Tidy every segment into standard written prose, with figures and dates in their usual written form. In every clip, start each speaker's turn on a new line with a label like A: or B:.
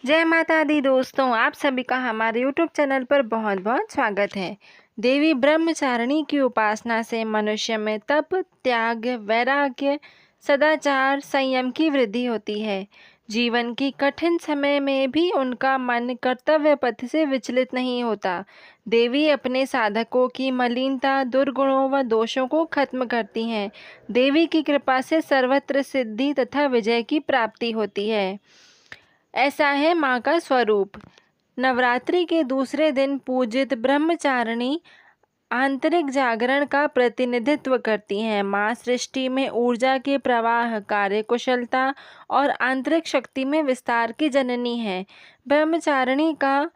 A: जय माता दी दोस्तों, आप सभी का हमारे YouTube चैनल पर बहुत बहुत स्वागत है। देवी ब्रह्मचारिणी की उपासना से मनुष्य में तप, त्याग, वैराग्य, सदाचार, संयम की वृद्धि होती है। जीवन की कठिन समय में भी उनका मन कर्तव्य पथ से विचलित नहीं होता। देवी अपने साधकों की मलिनता, दुर्गुणों व दोषों को खत्म करती हैं। देवी की कृपा से सर्वत्र सिद्धि तथा विजय की प्राप्ति होती है। ऐसा है माँ का स्वरूप। नवरात्रि के दूसरे दिन पूजित ब्रह्मचारिणी आंतरिक जागरण का प्रतिनिधित्व करती हैं। माँ सृष्टि में ऊर्जा के प्रवाह, कार्यकुशलता और आंतरिक शक्ति में विस्तार की जननी है। ब्रह्मचारिणी का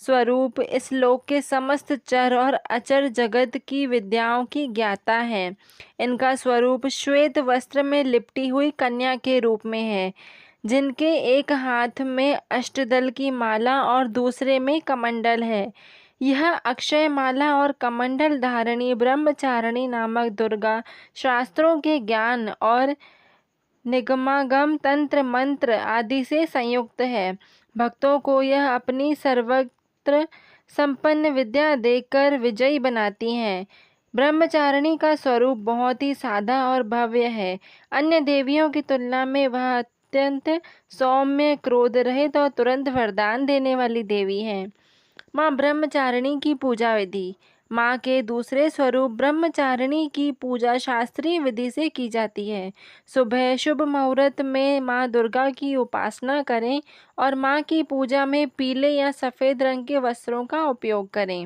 A: स्वरूप इस लोक के समस्त चर और अचर जगत की विद्याओं की ज्ञाता है। इनका स्वरूप श्वेत वस्त्र में लिपटी हुई कन्या के रूप में है, जिनके एक हाथ में अष्टदल की माला और दूसरे में कमंडल है। यह अक्षय माला और कमंडल धारिणी ब्रह्मचारिणी नामक दुर्गा शास्त्रों के ज्ञान और निगमागम तंत्र मंत्र आदि से संयुक्त है। भक्तों को यह अपनी सर्वत्र संपन्न विद्या देकर विजयी बनाती हैं। ब्रह्मचारिणी का स्वरूप बहुत ही सादा और भव्य है। अन्य देवियों की तुलना में वह अत्यंत सौम्य, क्रोध रहित और तुरंत वरदान देने वाली देवी है। माँ ब्रह्मचारिणी की पूजा विधि। माँ के दूसरे स्वरूप ब्रह्मचारिणी की पूजा शास्त्रीय विधि से की जाती है। सुबह शुभ मुहूर्त में माँ दुर्गा की उपासना करें और माँ की पूजा में पीले या सफ़ेद रंग के वस्त्रों का उपयोग करें।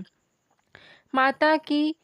A: माता की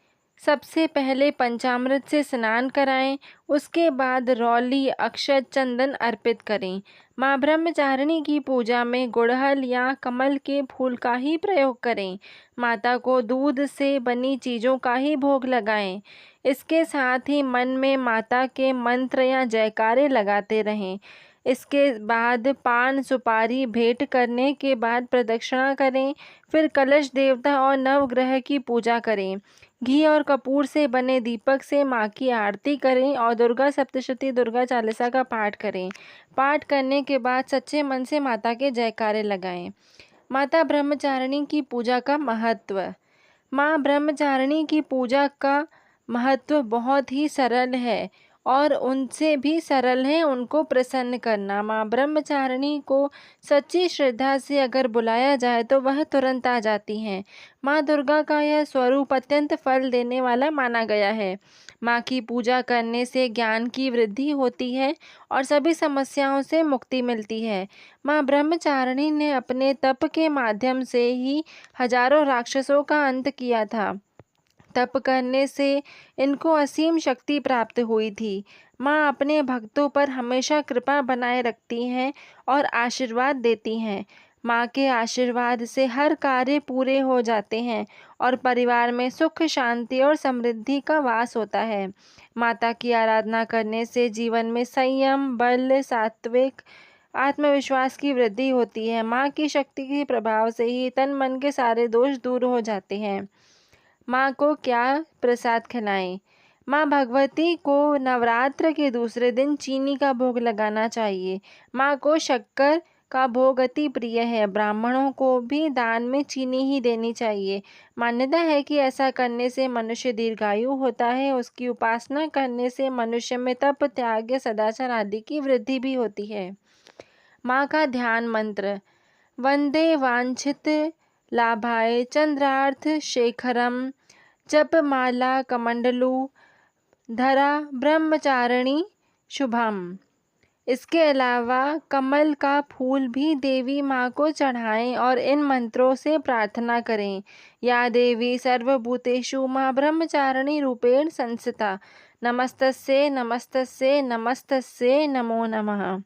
A: सबसे पहले पंचामृत से स्नान कराएं, उसके बाद रौली, अक्षत, चंदन अर्पित करें। माँ ब्रह्मचारिणी की पूजा में गुड़हल या कमल के फूल का ही प्रयोग करें। माता को दूध से बनी चीज़ों का ही भोग लगाएं। इसके साथ ही मन में माता के मंत्र या जयकारे लगाते रहें। इसके बाद पान सुपारी भेंट करने के बाद प्रदक्षिणा करें। फिर कलश देवता और नवग्रह की पूजा करें। घी और कपूर से बने दीपक से माँ की आरती करें और दुर्गा सप्तशती दुर्गा चालीसा का पाठ करें। पाठ करने के बाद सच्चे मन से माता के जयकारे लगाएं। माता ब्रह्मचारिणी की पूजा का महत्व। माँ ब्रह्मचारिणी की पूजा का महत्व बहुत ही सरल है और उनसे भी सरल है उनको प्रसन्न करना। माँ ब्रह्मचारिणी को सच्ची श्रद्धा से अगर बुलाया जाए तो वह तुरंत आ जाती हैं। माँ दुर्गा का यह स्वरूप अत्यंत फल देने वाला माना गया है। माँ की पूजा करने से ज्ञान की वृद्धि होती है और सभी समस्याओं से मुक्ति मिलती है। माँ ब्रह्मचारिणी ने अपने तप के माध्यम से ही हजारों राक्षसों का अंत किया था। तप करने से इनको असीम शक्ति प्राप्त हुई थी। माँ अपने भक्तों पर हमेशा कृपा बनाए रखती हैं और आशीर्वाद देती हैं। माँ के आशीर्वाद से हर कार्य पूरे हो जाते हैं और परिवार में सुख, शांति और समृद्धि का वास होता है। माता की आराधना करने से जीवन में संयम, बल, सात्विक आत्मविश्वास की वृद्धि होती है। माँ की शक्ति के प्रभाव से ही तन मन के सारे दोष दूर हो जाते हैं। माँ को क्या प्रसाद खिलाएं? माँ भगवती को नवरात्र के दूसरे दिन चीनी का भोग लगाना चाहिए। माँ को शक्कर का भोग अति प्रिय है। ब्राह्मणों को भी दान में चीनी ही देनी चाहिए। मान्यता है कि ऐसा करने से मनुष्य दीर्घायु होता है। उसकी उपासना करने से मनुष्य में तप, त्याग, सदाचार आदि की वृद्धि भी होती है। माँ का ध्यान मंत्र। वंदे वांछित लाभाय चंद्रार्थ शेखरम जपमाला कमंडलू धरा ब्रह्मचारिणी शुभम। इसके अलावा कमल का फूल भी देवी माँ को चढ़ाएं और इन मंत्रों से प्रार्थना करें। या देवी सर्वभूतेषु माँ ब्रह्मचारिणी रूपेण संस्थिता। नमस्तस्यै नमस्तस्यै नमस्तस्यै नमो नमः।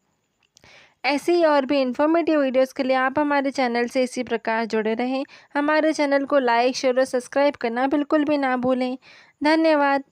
A: ऐसी और भी इन्फॉर्मेटिव वीडियोस के लिए आप हमारे चैनल से इसी प्रकार जुड़े रहें। हमारे चैनल को लाइक, शेयर और सब्सक्राइब करना बिल्कुल भी ना भूलें। धन्यवाद।